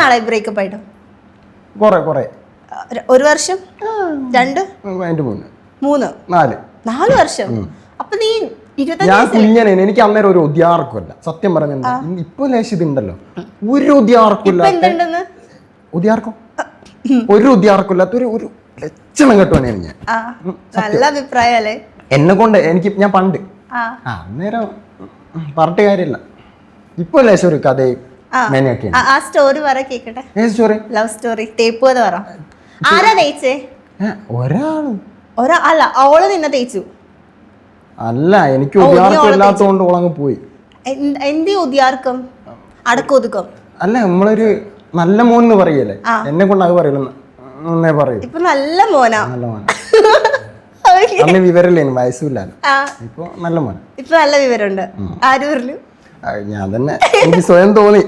നാളെ ബ്രേക്കപ്പ് ആയിട്ടോ? കൊറേ ഒരു വർഷം, 2, 3, 4 വർഷം. അപ്പൊ നീ ഞാൻ കുഞ്ഞനെ എനിക്ക് അന്നേരം ഒരു ഉദ്യാർക്കുമല്ല സത്യം പറഞ്ഞ. ഇപ്പൊ ലേശം ഇതുണ്ടല്ലോ, ഒരു ഉദ്യാർക്കില്ല, ഉദ്യാർക്കും ഒരു ഉദ്യാർക്കില്ലാത്ത ഒരു ലക്ഷണം കെട്ടുവാണ് ഞാൻ. നല്ല അഭിപ്രായല്ലേ എന്നെ കൊണ്ട്. ഞാൻ പണ്ട് അന്നേരം പറഞ്ഞിട്ട് കാര്യമില്ല. ഇപ്പൊ ലേശം ഒരു കഥയും മെനയൊക്കെ. ആ സ്റ്റോറി പറ കേക്കട്ടെ. ലവ് സ്റ്റോറി ടേപ്പ് പോലെ പറ. ആരാ തേച്ചേ? അല്ല അവള് നിന്നെ തേച്ചു? അല്ല, എനിക്ക് ഉദ്യാർക്കം ഇല്ലാത്തോണ്ട് ഓളങ്ങ് പോയി. എന്ത് ഉദ്യാർക്കം? അടക്കൊതുക്കം അല്ല, നമ്മളൊരു നല്ല മോൻ എന്ന് പറയല്ലേ, എന്നെ കൊണ്ട് അത് പറയലെന്ന് പറയും. ഇപ്പൊ നല്ല മോനാ? നല്ല മോനാ. അന്ന് വിവരല്ലേ, വയസ്സില്ല. ഇപ്പൊ നല്ല മോൻ. ഇപ്പൊ നല്ല വിവരമുണ്ട്. ആര് പറഞ്ഞു? ഞാൻ തന്നെ, എനിക്ക് സ്വയം തോന്നി.